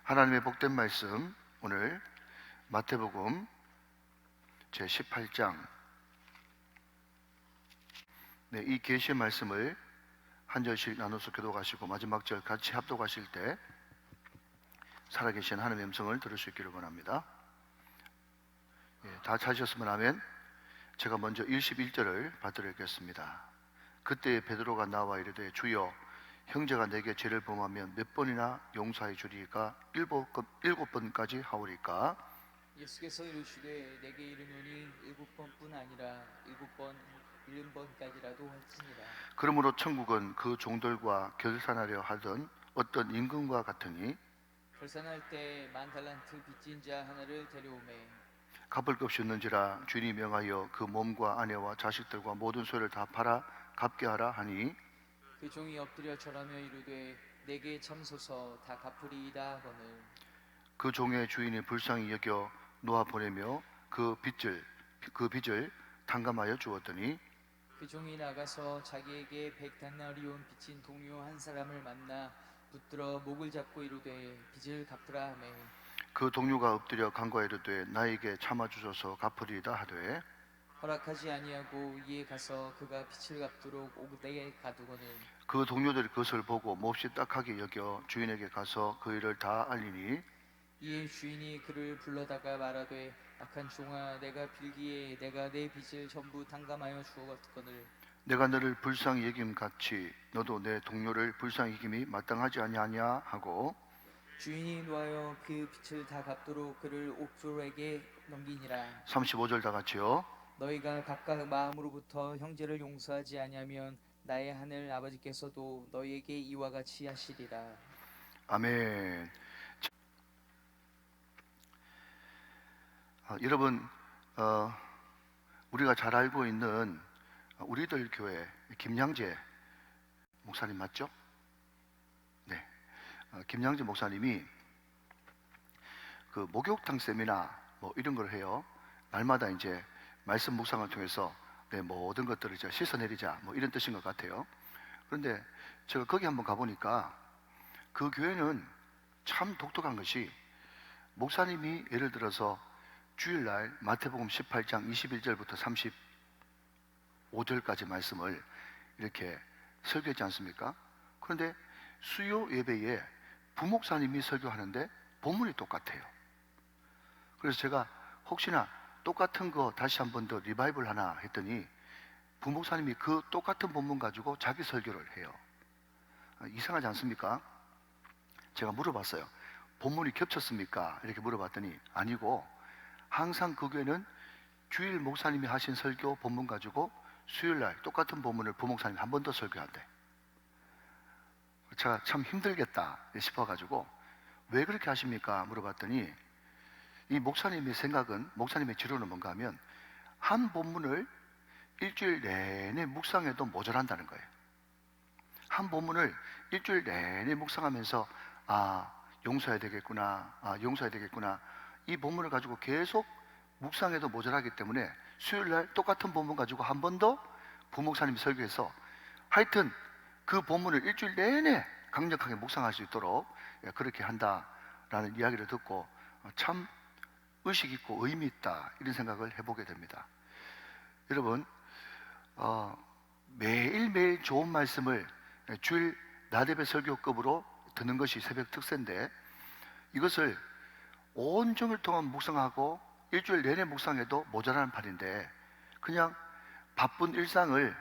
하나님의 복된 말씀, 오늘 마태복음 제18장, 이 계시의 말씀을 한 절씩 나눠서 교독하시고 마지막 절 같이 합독하실 때 살아계신 하나님의 음성을 들을 수 있기를 원합니다. 다 찾으셨으면 아멘. 제가 먼저 21절을 받들겠습니다. 그때 베드로가 나와 이르되 주여, 형제가 내게 죄를 범하면 몇 번이나 용서해 주리까? 일곱 번까지 하오리까? 예수께서 이르시되 내게 이르노니 7번뿐 아니라 7번 70번까지라도 할지니라. 그러므로 천국은 그 종들과 결산하려 하던 어떤 임금과 같으니 결산할 때 10달란트 빚진 자 하나를 데려오매 갚을 것이 없는지라 주인이 명하여 그 몸과 아내와 자식들과 모든 소유를 다 팔아 갚게 하라 하니 그 종이 엎드려 절하며 이르되 내게 참소서 다 갚으리이다 하거늘 그 종의 주인이 불쌍히 여겨 놓아 보내며 그 빚을 탕감하여 주었더니 그 종이 나가서 자기에게 100데나리온 빚진 동료 한 사람을 만나 붙들어 목을 잡고 이르되 빚을 갚으라 하매 그 동료가 엎드려 간구하여 이르되 나에게 참아 주소서 갚으리이다 하되 허락하지 아니하고 이에 가서 그가 빚을 갚도록 옥대에 가두거늘 그 동료들이 그것을 보고 몹시 딱하게 여겨 주인에게 가서 그 일을 다 알리니 이에 주인이 그를 불러다가 말하되 악한 종아, 내가 빌기에 내가 내 빚을 전부 탕감하여 주었거늘 내가 너를 불쌍히 여김같이 너도 내 동료를 불쌍히 여김이 마땅하지 아니하냐 하고 주인이 노하여 그 빚을 다 갚도록 그를 옥졸에게 넘기니라. 35절 다 같이요. 너희가 각각 마음으로부터 형제를 용서하지 아니하면 나의 하늘 아버지께서도 너희에게 이와 같이 하시리라. 아멘. 여러분, 우리가 잘 알고 있는 우리들 교회 김양재 목사님 맞죠? 네, 김양재 목사님이 그 목욕탕 세미나 뭐 이런 걸 해요. 날마다 이제 말씀 묵상을 통해서 내 모든 것들을 이제 씻어내리자 뭐 이런 뜻인 것 같아요. 그런데 제가 거기 한번 가보니까 그 교회는 참 독특한 것이 목사님이 예를 들어서 주일날 마태복음 18장 21절부터 35절까지 말씀을 이렇게 설교했지 않습니까? 그런데 수요 예배에 부목사님이 설교하는데 본문이 똑같아요. 그래서 제가 혹시나 똑같은 거 다시 한 번 더 리바이벌 하나 했더니 부목사님이 그 똑같은 본문 가지고 자기 설교를 해요. 이상하지 않습니까? 제가 물어봤어요. 본문이 겹쳤습니까? 이렇게 물어봤더니 아니고 항상 그 교회는 주일 목사님이 하신 설교 본문 가지고 수요일날 똑같은 본문을 부목사님이 한 번 더 설교한대. 제가 참 힘들겠다 싶어가지고 왜 그렇게 하십니까? 물어봤더니 이 목사님의 생각은, 목사님의 지론은 뭔가 하면 한 본문을 일주일 내내 묵상해도 모자란다는 거예요. 한 본문을 일주일 내내 묵상하면서 용서해야 되겠구나, 용서해야 되겠구나, 이 본문을 가지고 계속 묵상해도 모자라기 때문에 수요일날 똑같은 본문 가지고 한 번 더 부목사님이 설교해서 하여튼 그 본문을 일주일 내내 강력하게 묵상할 수 있도록 그렇게 한다라는 이야기를 듣고 참 의식 있고 의미 있다 이런 생각을 해보게 됩니다. 여러분, 매일매일 좋은 말씀을 주일 나대배 설교급으로 듣는 것이 새벽 특세인데 이것을 온종일 동안 묵상하고 일주일 내내 묵상해도 모자라는 판인데 그냥 바쁜 일상을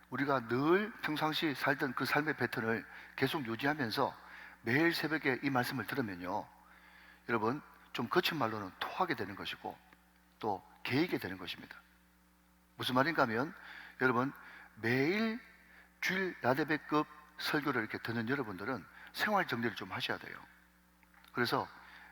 우리가 늘 평상시 살던 그 삶의 패턴을 계속 유지하면서 매일 새벽에 이 말씀을 들으면요, 여러분 좀 거친 말로는 토하게 되는 것이고 또 개이게 되는 것입니다. 무슨 말인가 하면 여러분 매일 주일 나대배급 설교를 이렇게 듣는 여러분들은 생활 정리를 좀 하셔야 돼요. 그래서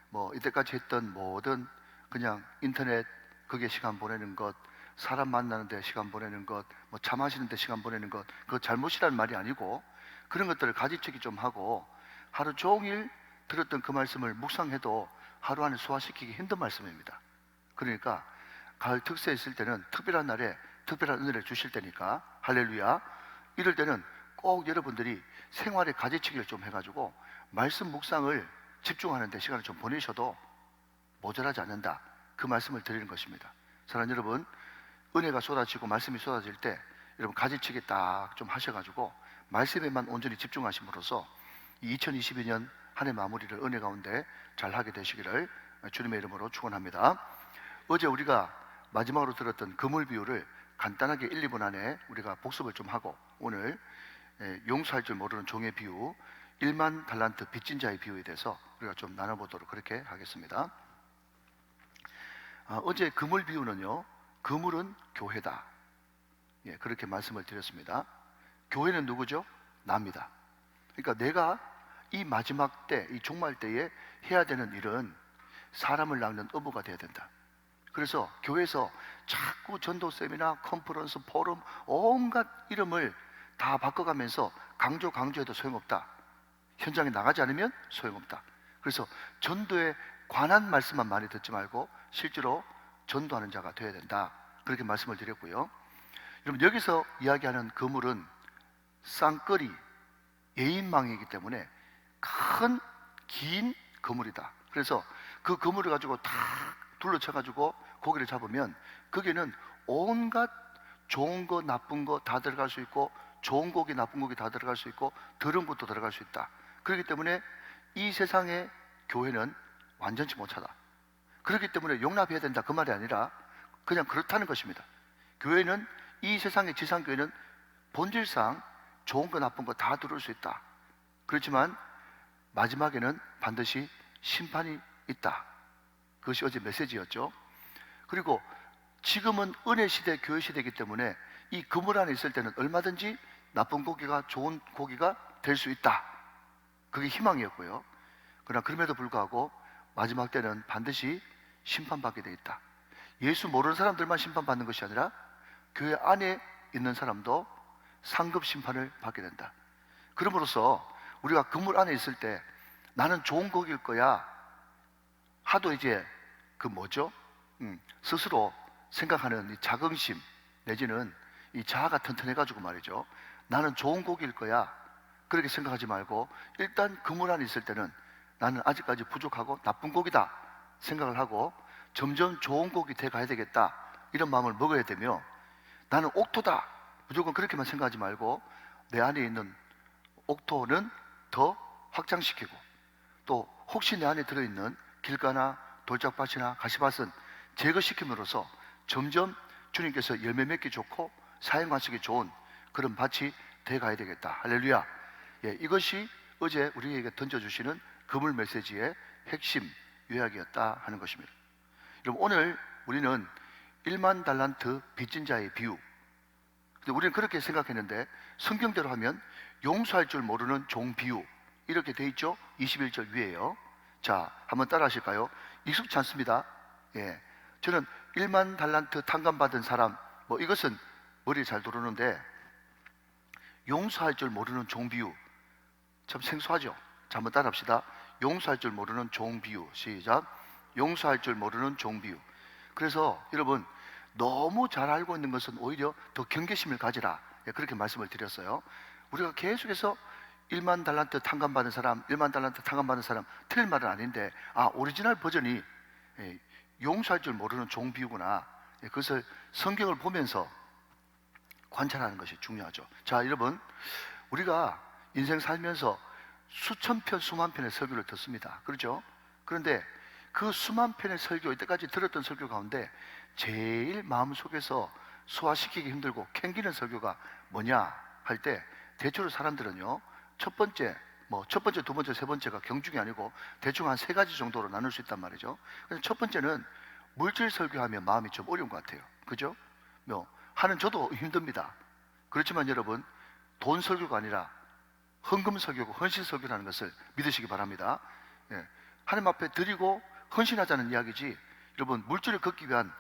뭐 이때까지 했던 모든 그냥 인터넷 거기에 시간 보내는 것, 사람 만나는 데 시간 보내는 것, 뭐 차 마시는 데 시간 보내는 것, 그거 잘못이라는 말이 아니고 그런 것들을 가지치기 좀 하고 하루 종일 들었던 그 말씀을 묵상해도 하루 안에 소화시키기 힘든 말씀입니다. 그러니까 가을 특세 있을 때는 특별한 날에 특별한 은혜를 주실 때니까 할렐루야, 이럴 때는 꼭 여러분들이 생활에 가지치기를 좀 해가지고 말씀 묵상을 집중하는 데 시간을 좀 보내셔도 모자라지 않는다. 그 말씀을 드리는 것입니다. 사랑하는 여러분, 은혜가 쏟아지고 말씀이 쏟아질 때 여러분 가지치기 딱 좀 하셔가지고 말씀에만 온전히 집중하심으로써 2022년 한 해 마무리를 은혜 가운데 잘 하게 되시기를 주님의 이름으로 축원합니다. 어제 우리가 마지막으로 들었던 그물 비유를 간단하게 1, 2분 안에 우리가 복습을 좀 하고 오늘 용서할 줄 모르는 종의 비유, 1만 달란트 빚진 자의 비유에 대해서 우리가 좀 나눠보도록 그렇게 하겠습니다. 어제 그물 비유는요, 그물은 교회다. 예, 그렇게 말씀을 드렸습니다. 교회는 누구죠? 나입니다. 그러니까 내가 이 마지막 때, 이 종말 때에 해야 되는 일은 사람을 낚는 어부가 돼야 된다. 그래서 교회에서 자꾸 전도 세미나, 컨퍼런스, 포럼, 온갖 이름을 다 바꿔가면서 강조해도 소용없다. 현장에 나가지 않으면 소용없다. 그래서 전도에 관한 말씀만 많이 듣지 말고 실제로 전도하는 자가 되어야 된다. 그렇게 말씀을 드렸고요. 여러분, 여기서 이야기하는 그물은 쌍끌이 예인망이기 때문에 긴 그물이다. 그래서 그 그물을 가지고 다 둘러쳐가지고 고기를 잡으면 거기는 온갖 좋은 거 나쁜 거 다 들어갈 수 있고, 좋은 고기 나쁜 고기 다 들어갈 수 있고, 더러운 것도 들어갈 수 있다. 그렇기 때문에 이 세상의 교회는 완전치 못하다. 그렇기 때문에 용납해야 된다, 그 말이 아니라 그냥 그렇다는 것입니다. 교회는, 이 세상의 지상교회는 본질상 좋은 거 나쁜 거 다 들어올 수 있다. 그렇지만 마지막에는 반드시 심판이 있다. 그것이 어제 메시지였죠. 그리고 지금은 은혜 시대, 교회 시대이기 때문에 이 그물 안에 있을 때는 얼마든지 나쁜 고기가 좋은 고기가 될 수 있다. 그게 희망이었고요. 그러나 그럼에도 불구하고 마지막 때는 반드시 심판받게 돼 있다. 예수 모르는 사람들만 심판받는 것이 아니라 교회 안에 있는 사람도 상급 심판을 받게 된다. 그럼으로써 우리가 그물 안에 있을 때 나는 좋은 고기일 거야 하도 이제 스스로 생각하는 이 자긍심 내지는 이 자아가 튼튼해가지고 말이죠. 나는 좋은 고기일 거야 그렇게 생각하지 말고 일단 그물 안에 있을 때는 나는 아직까지 부족하고 나쁜 고기다 생각을 하고 점점 좋은 고기 돼 가야 되겠다 이런 마음을 먹어야 되며, 나는 옥토다 무조건 그렇게만 생각하지 말고 내 안에 있는 옥토는 더 확장시키고, 또 혹시 내 안에 들어있는 길가나 돌짝밭이나 가시밭은 제거시킴으로써 점점 주님께서 열매 맺기 좋고 사용하시기 좋은 그런 밭이 돼 가야 되겠다. 할렐루야. 예, 이것이 어제 우리에게 던져주시는 그물 메시지의 핵심 요약이었다 하는 것입니다. 여러분, 오늘 우리는 1만 달란트 빚진 자의 비유, 근데 우리는 그렇게 생각했는데 성경대로 하면 용서할 줄 모르는 종 비유 이렇게 돼 있죠. 21절 위에요. 자, 한번 따라 하실까요? 익숙치 않습니다. 예, 저는 1만 달란트 탕감받은 사람, 이것은 머리에 잘 들어오는데 용서할 줄 모르는 종 비유 참 생소하죠. 자, 한번 따라 합시다. 용서할 줄 모르는 종 비유. 시작. 용서할 줄 모르는 종 비유. 그래서 여러분, 너무 잘 알고 있는 것은 오히려 더 경계심을 가지라. 예, 그렇게 말씀을 드렸어요. 우리가 계속해서 1만 달란트 탕감받은 사람, 1만 달란트 탕감받은 사람, 틀린 말은 아닌데, 오리지널 버전이 용서할 줄 모르는 종 비유구나. 예, 그것을 성경을 보면서 관찰하는 것이 중요하죠. 자, 여러분, 우리가 인생 살면서 수천 편, 수만 편의 설교를 듣습니다. 그렇죠? 그런데 그 수만 편의 설교, 이때까지 들었던 설교 가운데 제일 마음속에서 소화시키기 힘들고 캥기는 설교가 뭐냐 할 때, 대체로 사람들은요, 첫 번째, 두 번째, 세 번째가 경중이 아니고 대충 한 세 가지 정도로 나눌 수 있단 말이죠. 그래서 첫 번째는 물질 설교하면 마음이 좀 어려운 것 같아요. 그죠? 하는 저도 힘듭니다. 그렇지만 여러분, 돈 설교가 아니라 헌금 설교고 헌신 설교라는 것을 믿으시기 바랍니다. 예, 하나님 앞에 드리고 헌신하자는 이야기지, 여러분, 물질을 걷기 위한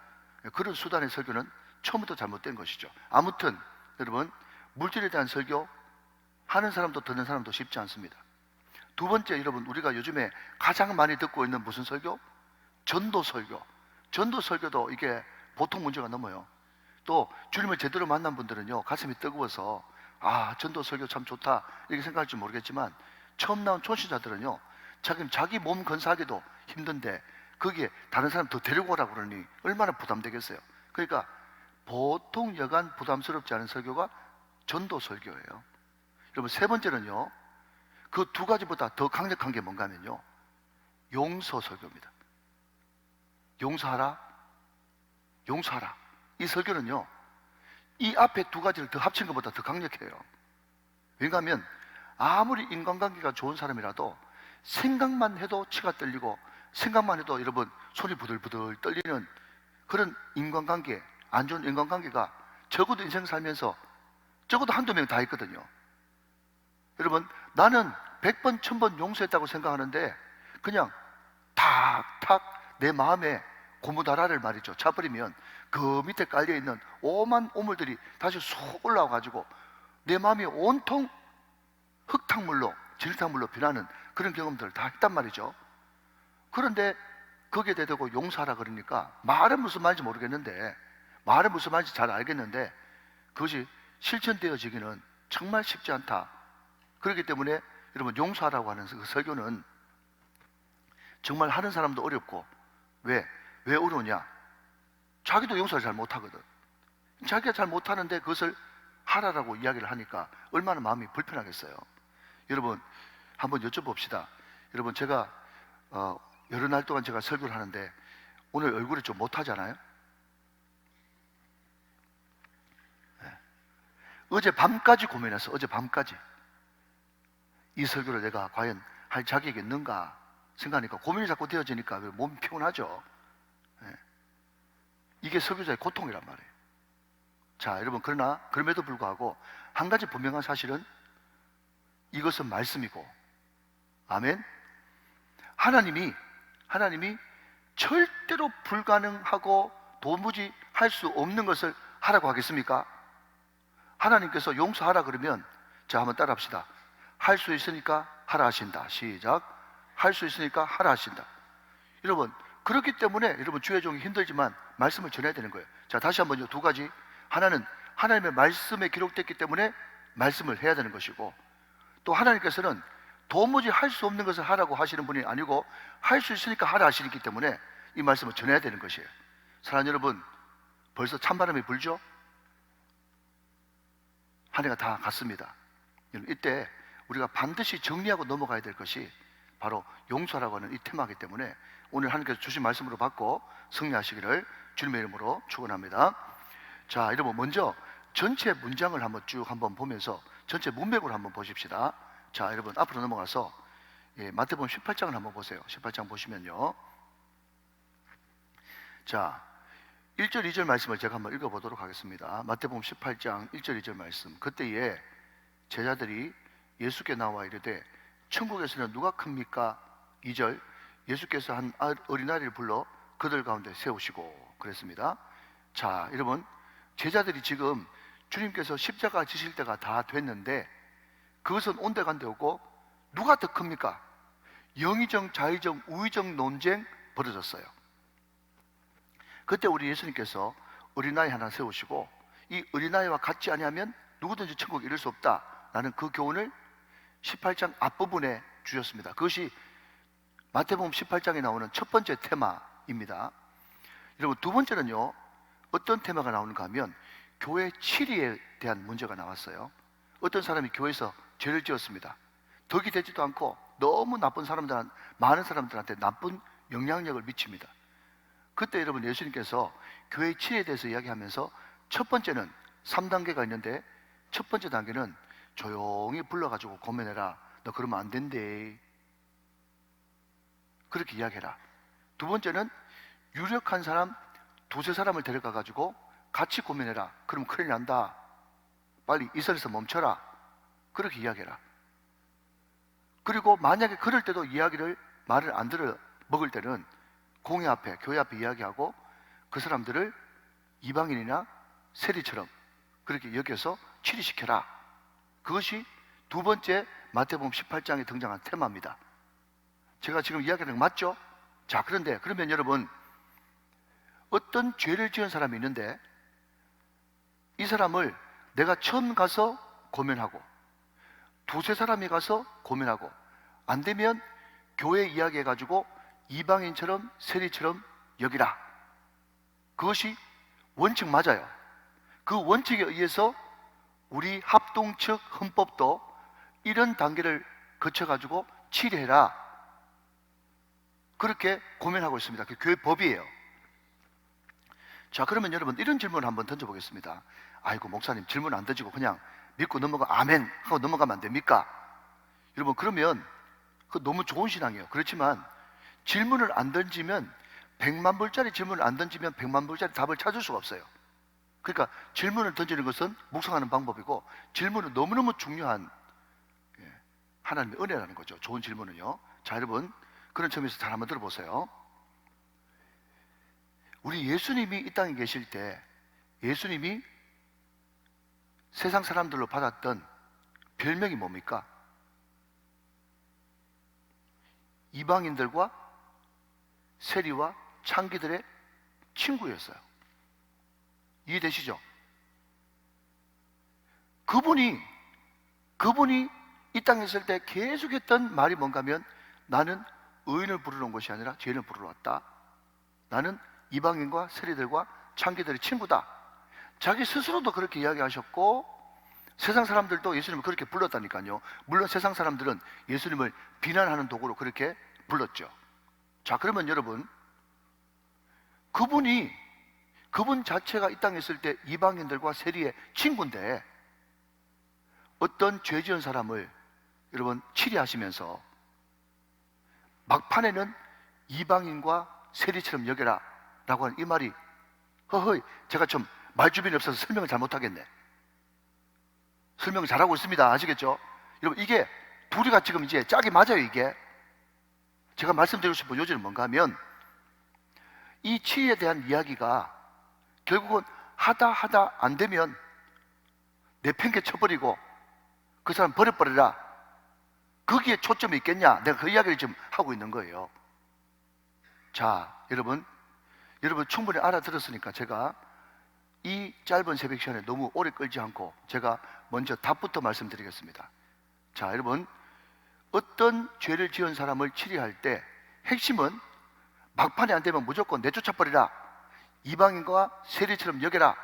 그런 수단의 설교는 처음부터 잘못된 것이죠. 아무튼 여러분, 물질에 대한 설교 하는 사람도 듣는 사람도 쉽지 않습니다. 두 번째, 여러분, 우리가 요즘에 가장 많이 듣고 있는 무슨 설교? 전도 설교. 전도 설교도 이게 보통 문제가 넘어요. 또 주님을 제대로 만난 분들은요, 가슴이 뜨거워서 전도 설교 참 좋다 이렇게 생각할지 모르겠지만, 처음 나온 초신자들은요, 자기 몸 건사하기도 힘든데 거기에 다른 사람 더 데리고 오라고 그러니 얼마나 부담되겠어요. 그러니까 보통 여간 부담스럽지 않은 설교가 전도 설교예요. 여러분, 세 번째는요, 그 두 가지보다 더 강력한 게 뭔가 하면요, 용서 설교입니다. 용서하라, 용서하라. 이 설교는요, 이 앞에 두 가지를 더 합친 것보다 더 강력해요. 왜냐하면 아무리 인간관계가 좋은 사람이라도 생각만 해도 치가 떨리고 생각만 해도 여러분 손이 부들부들 떨리는 그런 인간관계, 안 좋은 인간관계가 적어도 인생 살면서 적어도 한두 명 다 있거든요. 여러분, 나는 100번, 1000번 용서했다고 생각하는데 그냥 탁탁 내 마음에 고무다라를 말이죠, 차버리면 그 밑에 깔려있는 오만 오물들이 다시 쏙 올라와가지고 내 마음이 온통 흙탕물로, 진흙탕물로 변하는 그런 경험들을 다 했단 말이죠. 그런데 거기에 대고 용서하라 그러니까 말은 무슨 말인지 모르겠는데, 말은 무슨 말인지 잘 알겠는데 그것이 실천되어지기는 정말 쉽지 않다. 그렇기 때문에 여러분, 용서하라고 하는 그 설교는 정말 하는 사람도 어렵고, 왜 어려우냐? 자기도 용서를 잘 못하거든. 자기가 잘 못하는데 그것을 하라라고 이야기를 하니까 얼마나 마음이 불편하겠어요. 여러분, 한번 여쭤봅시다. 여러분, 제가 여러 날 동안 제가 설교를 하는데 오늘 얼굴이 좀 못하잖아요. 네. 어제 밤까지 고민했어. 어제 밤까지 이 설교를 내가 과연 할 자격이 있는가 생각하니까 고민이 자꾸 되어지니까 몸이 피곤하죠. 네. 이게 설교자의 고통이란 말이에요. 자, 여러분, 그러나 그럼에도 불구하고 한 가지 분명한 사실은 이것은 말씀이고, 아멘. 하나님이 절대로 불가능하고 도무지 할 수 없는 것을 하라고 하겠습니까? 하나님께서 용서하라 그러면, 자, 한번 따라 합시다. 할 수 있으니까 하라 하신다. 시작. 할 수 있으니까 하라 하신다. 여러분, 그렇기 때문에 여러분, 주의 종이 힘들지만 말씀을 전해야 되는 거예요. 자, 다시 한번요, 두 가지. 하나는 하나님의 말씀에 기록됐기 때문에 말씀을 해야 되는 것이고, 또 하나님께서는 도무지 할 수 없는 것을 하라고 하시는 분이 아니고 할 수 있으니까 하라 하시기 때문에 이 말씀을 전해야 되는 것이에요. 사랑하는 여러분, 벌써 찬바람이 불죠? 한 해가 다 갔습니다. 이때 우리가 반드시 정리하고 넘어가야 될 것이 바로 용서라고 하는 이 테마이기 때문에 오늘 하나님께서 주신 말씀으로 받고 승리하시기를 주님의 이름으로 축원합니다. 자, 여러분, 먼저 전체 문장을 한번 보면서 전체 문맥으로 한번 보십시다. 자, 여러분, 앞으로 넘어가서 마태복음 18장을 한번 보세요. 18장 보시면요, 자, 1절 2절 말씀을 제가 한번 읽어보도록 하겠습니다. 마태복음 18장 1절 2절 말씀. 그때에 제자들이 예수께 나와 이르되 천국에서는 누가 큽니까? 2절, 예수께서 한 어린아이를 불러 그들 가운데 세우시고 그랬습니다. 자, 여러분, 제자들이 지금 주님께서 십자가 지실 때가 다 됐는데 그것은 온데간데 없고 누가 더 큽니까? 영의정, 자의정, 우의정 논쟁 벌어졌어요. 그때 우리 예수님께서 어린아이 하나 세우시고 이 어린아이와 같지 아니하면 누구든지 천국에 이를 수 없다라는 그 교훈을 18장 앞부분에 주셨습니다. 그것이 마태복음 18장에 나오는 첫 번째 테마입니다. 여러분, 두 번째는요, 어떤 테마가 나오는가 하면 교회 치리에 대한 문제가 나왔어요. 어떤 사람이 교회에서 죄를 지었습니다. 덕이 되지도 않고 너무 나쁜 사람들, 많은 사람들한테 나쁜 영향력을 미칩니다. 그때 여러분, 예수님께서 교회의 치리에 대해서 이야기하면서 첫 번째는 3단계가 있는데 첫 번째 단계는 조용히 불러가지고 고민해라. 너 그러면 안 된대. 그렇게 이야기해라. 두 번째는 유력한 사람 두세 사람을 데려가가지고 같이 고민해라. 그럼 큰일 난다. 빨리 이 선에서 멈춰라. 그렇게 이야기해라. 그리고 만약에 그럴 때도 말을 안 들어 먹을 때는 공회 앞에, 교회 앞에 이야기하고 그 사람들을 이방인이나 세리처럼 그렇게 여겨서 치리시켜라. 그것이 두 번째 마태복음 18장에 등장한 테마입니다. 제가 지금 이야기하는 거 맞죠? 자, 그러면 여러분, 어떤 죄를 지은 사람이 있는데 이 사람을 내가 처음 가서 고민하고 두세 사람이 가서 고민하고 안 되면 교회 이야기해가지고 이방인처럼 세리처럼 여기라. 그것이 원칙 맞아요. 그 원칙에 의해서 우리 합동 측 헌법도 이런 단계를 거쳐가지고 치리해라. 그렇게 고민하고 있습니다. 그게 교회 법이에요. 자, 그러면 여러분 이런 질문을 한번 던져보겠습니다. 아이고 목사님 질문 안 던지고 그냥 믿고 넘어가 아멘 하고 넘어가면 안 됩니까? 여러분 그러면 그 너무 좋은 신앙이에요. 그렇지만 질문을 안 던지면 100만 불짜리 질문을 안 던지면 100만 불짜리 답을 찾을 수가 없어요. 그러니까 질문을 던지는 것은 묵상하는 방법이고 질문은 너무너무 중요한 하나님의 은혜라는 거죠. 좋은 질문은요. 자, 여러분 그런 점에서 잘 한번 들어보세요. 우리 예수님이 이 땅에 계실 때 예수님이 세상 사람들로 받았던 별명이 뭡니까? 이방인들과 세리와 창기들의 친구였어요. 이해되시죠? 그분이 이 땅에 있을 때 계속 했던 말이 뭔가 하면 나는 의인을 부르러 온 것이 아니라 죄인을 부르러 왔다. 나는 이방인과 세리들과 창기들의 친구다. 자기 스스로도 그렇게 이야기하셨고 세상 사람들도 예수님을 그렇게 불렀다니까요. 물론 세상 사람들은 예수님을 비난하는 도구로 그렇게 불렀죠. 자, 그러면 여러분 그분 자체가 이 땅에 있을 때 이방인들과 세리의 친구인데 어떤 죄 지은 사람을 여러분 치리하시면서 막판에는 이방인과 세리처럼 여겨라 라고 하는 이 말이 허허이 제가 좀 말주변이 없어서 설명을 잘 못하겠네. 설명을 잘하고 있습니다. 아시겠죠? 여러분 이게 둘이가 지금 이제 짝이 맞아요. 이게 제가 말씀드리고 싶은 요지는 뭔가 하면 이 치리에 대한 이야기가 결국은 하다 안 되면 내팽개 쳐버리고 그 사람 버려버려라. 거기에 초점이 있겠냐? 내가 그 이야기를 지금 하고 있는 거예요. 자, 여러분 충분히 알아들었으니까 제가 이 짧은 새벽 시간에 너무 오래 끌지 않고 제가 먼저 답부터 말씀드리겠습니다. 자, 여러분 어떤 죄를 지은 사람을 치리할 때 핵심은 막판에 안 되면 무조건 내쫓아버리라. 이방인과 세리처럼 여겨라.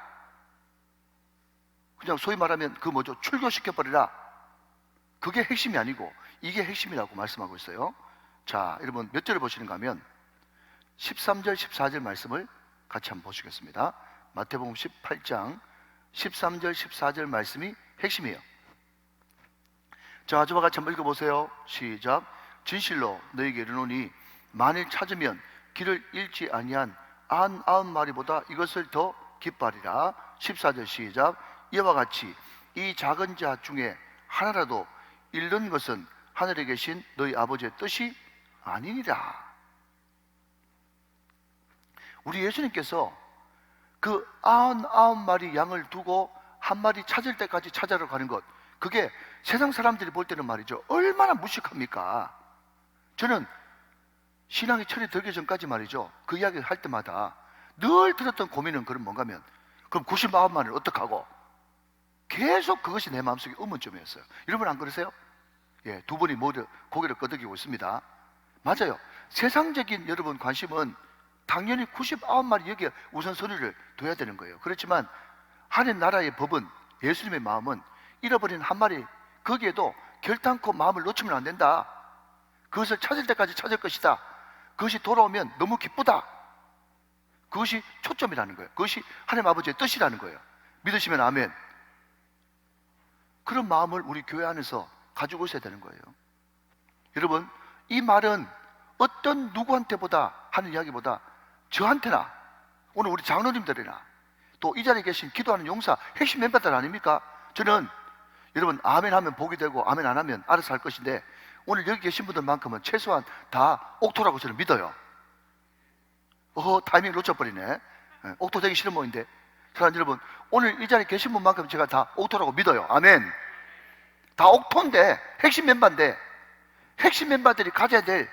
그냥 소위 말하면 그 뭐죠? 출교시켜버리라. 그게 핵심이 아니고 이게 핵심이라고 말씀하고 있어요. 자, 여러분 몇 절을 보시는가 하면 13절 14절 말씀을 같이 한번 보시겠습니다. 마태복음 18장 13절 14절 말씀이 핵심이에요. 자, 저와 같이 한번 읽어보세요. 시작. 진실로 너희에게 이르노니 만일 찾으면 길을 잃지 아니한 99마리보다 이것을 더 기뻐하리라. 14절 시작. 이와 같이 이 작은 자 중에 하나라도 잃는 것은 하늘에 계신 너희 아버지의 뜻이 아니니라. 우리 예수님께서 그 99마리 양을 두고 한 마리 찾을 때까지 찾아러 가는 것, 그게 세상 사람들이 볼 때는 말이죠, 얼마나 무식합니까? 저는 신앙이 철이 들기 전까지 말이죠, 그 이야기를 할 때마다 늘 들었던 고민은 그럼 뭔가 하면 그럼 99마리를 어떡하고? 계속 그것이 내 마음속에 의문점이었어요. 여러분 안 그러세요? 예, 두 분이 모두 고개를 끄덕이고 있습니다. 맞아요. 세상적인 여러분 관심은 당연히 99마리 여기에 우선순위를 둬야 되는 거예요. 그렇지만 하나님 나라의 법은, 예수님의 마음은 잃어버린 한 마리, 거기에도 결단코 마음을 놓치면 안 된다. 그것을 찾을 때까지 찾을 것이다. 그것이 돌아오면 너무 기쁘다. 그것이 초점이라는 거예요. 그것이 하나님 아버지의 뜻이라는 거예요. 믿으시면 아멘. 그런 마음을 우리 교회 안에서 가지고 있어야 되는 거예요. 여러분, 이 말은 어떤 누구한테보다 하는 이야기보다 저한테나 오늘 우리 장로님들이나 또 이 자리에 계신 기도하는 용사 핵심 멤버들 아닙니까? 저는 여러분 아멘 하면 복이 되고 아멘 안 하면 알아서 할 것인데 오늘 여기 계신 분들만큼은 최소한 다 옥토라고 저는 믿어요. 타이밍 놓쳐버리네. 옥토 되기 싫은 모인데 사랑 여러분, 오늘 이 자리에 계신 분만큼 제가 다 옥토라고 믿어요. 아멘. 다 옥토인데 핵심 멤버인데 핵심 멤버들이 가져야 될,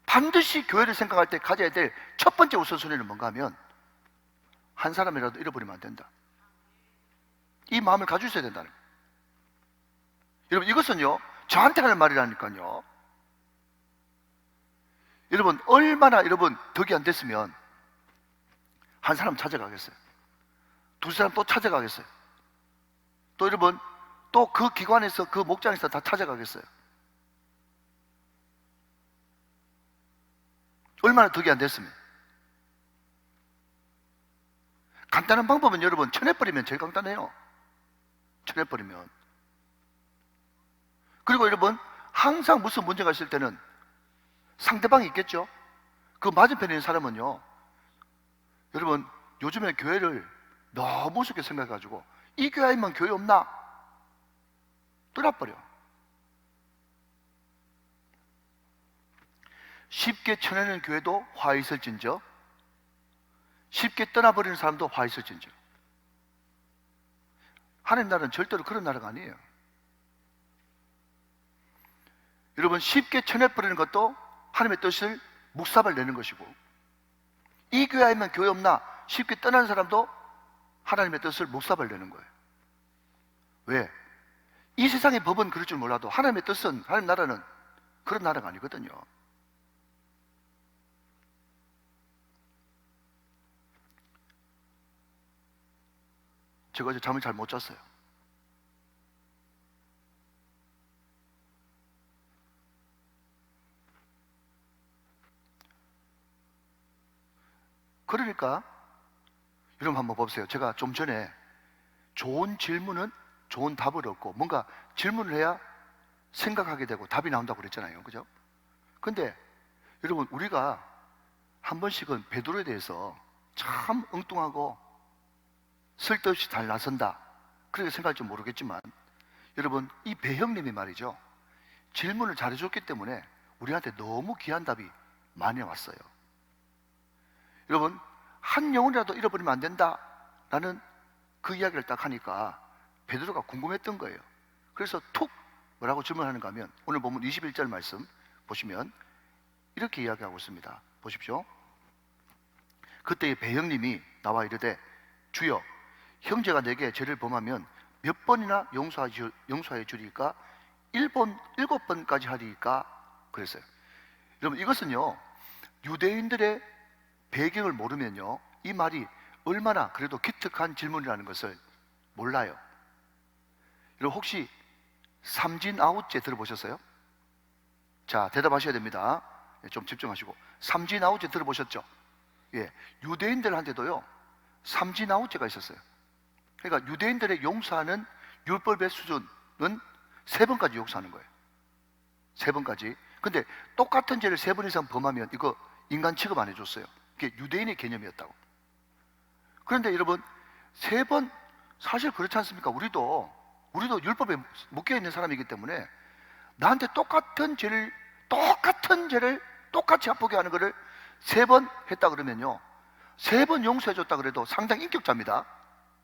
반드시 교회를 생각할 때 가져야 될 첫 번째 우선순위는 뭔가 하면 한 사람이라도 잃어버리면 안 된다. 이 마음을 가지고 있어야 된다는 거예요. 여러분 이것은요 저한테 하는 말이라니까요. 여러분 얼마나 여러분 덕이 안 됐으면 한 사람 찾아가겠어요? 두 사람 또 찾아가겠어요? 또 여러분 또 그 기관에서 그 목장에서 다 찾아가겠어요? 얼마나 덕이 안 됐으면. 간단한 방법은 여러분 쳐내버리면 제일 간단해요. 쳐내버리면. 그리고 여러분 항상 무슨 문제가 있을 때는 상대방이 있겠죠. 그 맞은편에 있는 사람은요, 여러분 요즘에 교회를 너무 쉽게 생각해가지고 이 교회 아니면 교회 없나? 떠나버려. 쉽게 쳐내는 교회도 화 있을진저, 쉽게 떠나버리는 사람도 화 있을진저. 하나님 나라는 절대로 그런 나라가 아니에요. 여러분 쉽게 쳐내버리는 것도 하나님의 뜻을 묵삽을 내는 것이고, 이 교회 아니면 교회 없나? 쉽게 떠나는 사람도 하나님의 뜻을 묵삽을 내는 거예요. 왜? 이 세상의 법은 그럴 줄 몰라도 하나님의 뜻은, 하나님 나라는 그런 나라가 아니거든요. 제가 어제 잠을 잘 못 잤어요. 그러니까 여러분 한번 보세요. 제가 좀 전에 좋은 질문은 좋은 답을 얻고 뭔가 질문을 해야 생각하게 되고 답이 나온다고 그랬잖아요. 그죠? 근데 여러분 우리가 한 번씩은 베드로에 대해서 참 엉뚱하고 쓸데없이 잘 나선다 그렇게 생각할지 모르겠지만, 여러분 이 배형님이 말이죠, 질문을 잘해줬기 때문에 우리한테 너무 귀한 답이 많이 왔어요. 여러분 한 영혼이라도 잃어버리면 안 된다라는 그 이야기를 딱 하니까 베드로가 궁금했던 거예요. 그래서 툭 뭐라고 질문하는가 하면, 오늘 보면 21절 말씀 보시면 이렇게 이야기하고 있습니다. 보십시오. 그때 배형님이 나와 이르되, 주여 형제가 내게 죄를 범하면 몇 번이나 용서해 주리까? 7번까지 하리까? 그랬어요. 여러분 이것은요, 유대인들의 배경을 모르면요 이 말이 얼마나 그래도 기특한 질문이라는 것을 몰라요. 여러분 혹시 삼진 아웃제 들어보셨어요? 자, 대답하셔야 됩니다. 좀 집중하시고. 삼진 아웃제 들어보셨죠? 예, 유대인들한테도요 삼진 아웃제가 있었어요. 그러니까 유대인들의 용서하는 율법의 수준은 3번까지 용서하는 거예요. 3번까지. 근데 똑같은 죄를 3번 이상 범하면 이거 인간 취급 안 해줬어요. 그게 유대인의 개념이었다고. 그런데 여러분 3번, 사실 그렇지 않습니까? 우리도 율법에 묶여 있는 사람이기 때문에 나한테 똑같은 죄를 똑같이 아프게 하는 것을 3번 했다 그러면요 3번 용서해 줬다 그래도 상당히 인격자입니다.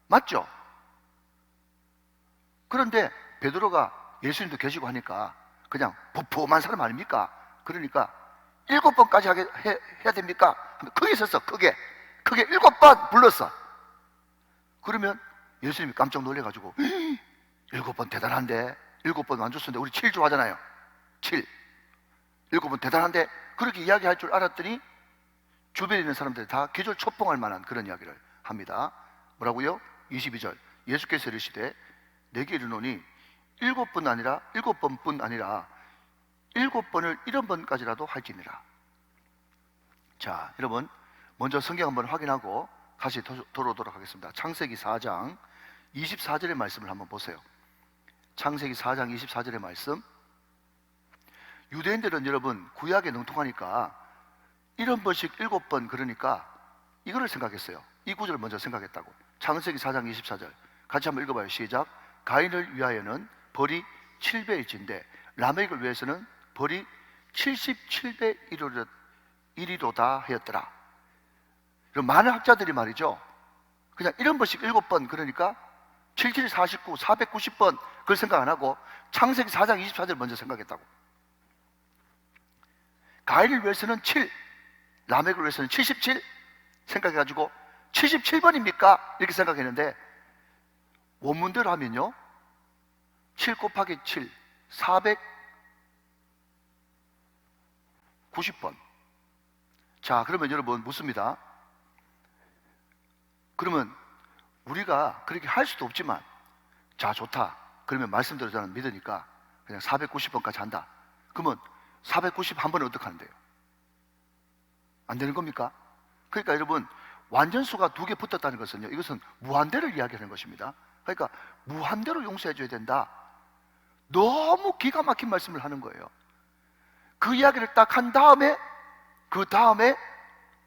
맞죠? 그런데 베드로가 예수님도 계시고 하니까 그냥 부품한 사람 아닙니까? 그러니까 7번까지 해야 됩니까? 크게 썼어. 크게 7번 불렀어. 그러면 예수님이 깜짝 놀래가지고 7번 대단한데, 7번 안 줬었는데 우리 7 좋아하잖아요. 7번 대단한데 그렇게 이야기할 줄 알았더니 주변에 있는 사람들이 다 기절 초풍할 만한 그런 이야기를 합니다. 뭐라고요? 22절 예수께서 이르시되 내게 이르노니 7번뿐 아니라 7번을 70번까지라도 할지니라. 자, 여러분 먼저 성경 한번 확인하고 다시 돌아오도록 하겠습니다. 창세기 4장 24절의 말씀을 한번 보세요. 창세기 4장 24절의 말씀. 유대인들은 여러분 구약에 능통하니까 70번씩 7번, 그러니까 이거를 생각했어요. 이 구절을 먼저 생각했다고. 창세기 4장 24절 같이 한번 읽어봐요. 시작. 가인을 위하여는 벌이 7배일진데 라멕을 위해서는 벌이 77배 이리로다 하였더라. 많은 학자들이 말이죠, 그냥 70번씩 7번, 그러니까 77, 49, 490번 그걸 생각 안 하고 창세기 4장 24절 먼저 생각했다고. 가인을 위해서는 7, 라멕을 위해서는 77 생각해가지고 77번입니까? 이렇게 생각했는데 원문대로 하면요 7 곱하기 7 490번. 자, 그러면 여러분 묻습니다. 그러면 우리가 그렇게 할 수도 없지만, 자, 좋다. 그러면 말씀대로 저는 믿으니까 그냥 490번까지 한다. 그러면 491번은 어떻게 하는데요? 안 되는 겁니까? 그러니까 여러분, 완전수가 2개 붙었다는 것은요, 이것은 무한대를 이야기하는 것입니다. 그러니까 무한대로 용서해 줘야 된다. 너무 기가 막힌 말씀을 하는 거예요. 그 이야기를 딱 한 다음에, 그 다음에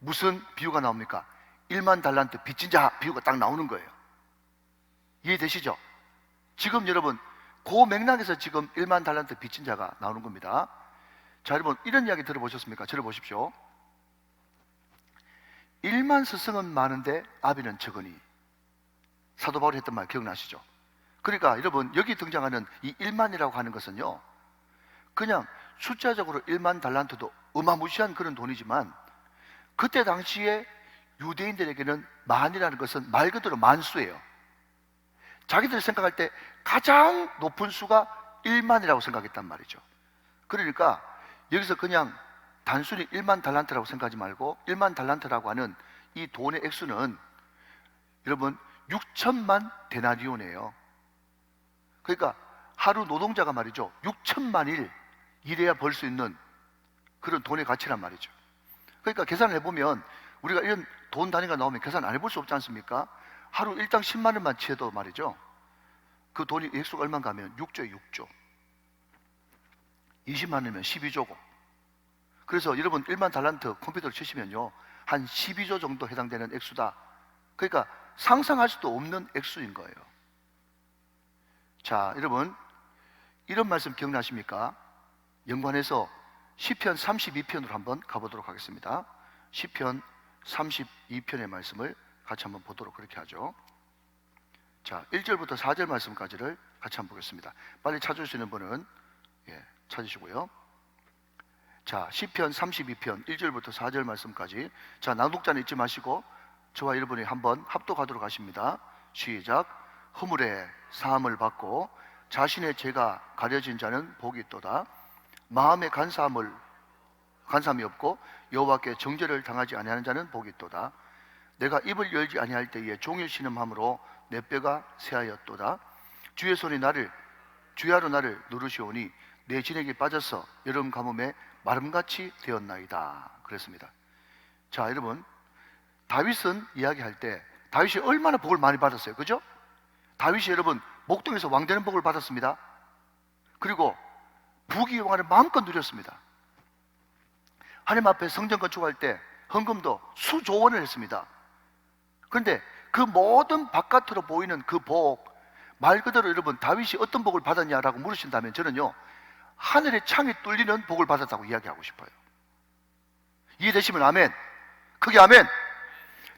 무슨 비유가 나옵니까? 1만 달란트 빚진 자 비유가 딱 나오는 거예요. 이해되시죠? 지금 여러분, 그 맥락에서 지금 1만 달란트 빚진 자가 나오는 겁니다. 자, 여러분, 이런 이야기 들어보셨습니까? 저를 보십시오. 1만 스승은 많은데 아비는 적으니. 사도 바울이 했던 말 기억나시죠? 그러니까 여러분, 여기 등장하는 이 1만이라고 하는 것은요, 그냥 숫자적으로 1만 달란트도 어마무시한 그런 돈이지만, 그때 당시에 유대인들에게는 만이라는 것은 말 그대로 만수예요. 자기들이 생각할 때 가장 높은 수가 1만이라고 생각했단 말이죠. 그러니까 여기서 그냥 단순히 1만 달란트라고 생각하지 말고, 1만 달란트라고 하는 이 돈의 액수는 여러분 6천만 데나리온이에요. 그러니까 하루 노동자가 말이죠, 6천만 일 일해야 벌 수 있는 그런 돈의 가치란 말이죠. 그러니까 계산을 해보면, 우리가 이런 돈 단위가 나오면 계산 안 해볼 수 없지 않습니까? 하루 일당 10만 원만 치해도 말이죠, 그 돈이 액수가 얼마인가 하면 6조에 6조, 20만 원이면 12조고, 그래서 여러분 1만 달란트 컴퓨터로 치시면요, 한 12조 정도 해당되는 액수다. 그러니까 상상할 수도 없는 액수인 거예요. 자, 여러분, 이런 말씀 기억나십니까? 연관해서 시편 32편으로 한번 가보도록 하겠습니다. 시편 32편의 말씀을 같이 한번 보도록 그렇게 하죠. 자, 1절부터 4절 말씀까지를 같이 한번 보겠습니다. 빨리 찾으시는 분은 찾으시고요. 자, 시편 32편 1절부터 4절 말씀까지. 자, 낭독자는 잊지 마시고 저와 여러분이 한번 합독하도록 하십니다. 시작. 허물에 사함을 받고 자신의 죄가 가려진 자는 복이 있도다. 마음에 간사함이 없고 여호와께 정죄를 당하지 아니하는 자는 복이 있도다. 내가 입을 열지 아니할 때에 종일 신음함으로 내 뼈가 새하였도다. 주의 손이 주야로 나를 누르시오니 내 진액이 빠져서 여름 가뭄에 마름같이 되었나이다. 그랬습니다. 자, 여러분, 다윗은 이야기할 때 다윗이 얼마나 복을 많이 받았어요, 그죠? 다윗이 여러분 목동에서 왕되는 복을 받았습니다. 그리고 부귀영화를 마음껏 누렸습니다. 하나님 앞에 성전 건축할 때 헌금도 수조 원을 했습니다. 그런데 그 모든 바깥으로 보이는 그 복, 말 그대로 여러분 다윗이 어떤 복을 받았냐라고 물으신다면 저는요, 하늘의 창이 뚫리는 복을 받았다고 이야기하고 싶어요. 이해되시면 아멘. 크게 아멘.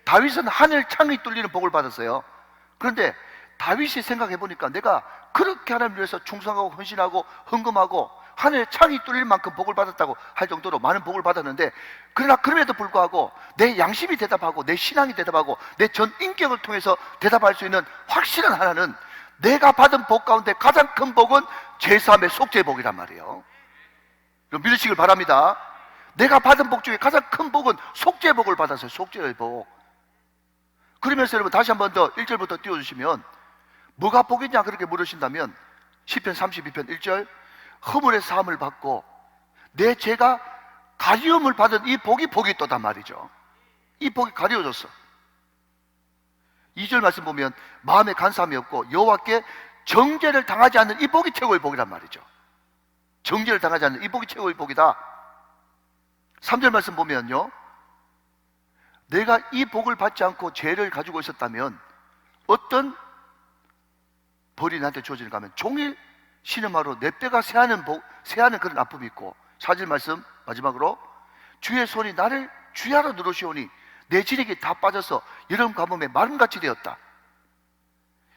다윗은 하늘 창이 뚫리는 복을 받았어요. 그런데 다윗이 생각해 보니까 내가 그렇게 하나님을 위해서 충성하고 헌신하고 헌금하고 하늘의 창이 뚫릴 만큼 복을 받았다고 할 정도로 많은 복을 받았는데, 그러나 그럼에도 불구하고 내 양심이 대답하고 내 신앙이 대답하고 내 전 인격을 통해서 대답할 수 있는 확실한 하나는, 내가 받은 복 가운데 가장 큰 복은 제3의 속죄의 복이란 말이에요. 여러분 믿으시길 바랍니다. 내가 받은 복 중에 가장 큰 복은 속죄의 복을 받았어요. 속죄의 복. 그러면서 여러분 다시 한번 더 1절부터 띄워주시면, 뭐가 복이냐 그렇게 물으신다면 시편 32편 1절, 허물의 사함을 받고 내 죄가 가리움을 받은 이 복이 복이 있도단 말이죠. 이 복이 가려졌어. 2절 말씀 보면 마음에 간사함이 없고 여호와께 정죄를 당하지 않는 이 복이 최고의 복이란 말이죠. 정죄를 당하지 않는 이 복이 최고의 복이다. 3절 말씀 보면요, 내가 이 복을 받지 않고 죄를 가지고 있었다면 어떤 벌이 나한테 주어지는가 하면 종일 신음하로 내 뼈가 새하는 그런 아픔이 있고, 4절 말씀 마지막으로 주의 손이 나를 주야로 누르시오니 내 진액이 다 빠져서 여름 가뭄에 마름같이 되었다.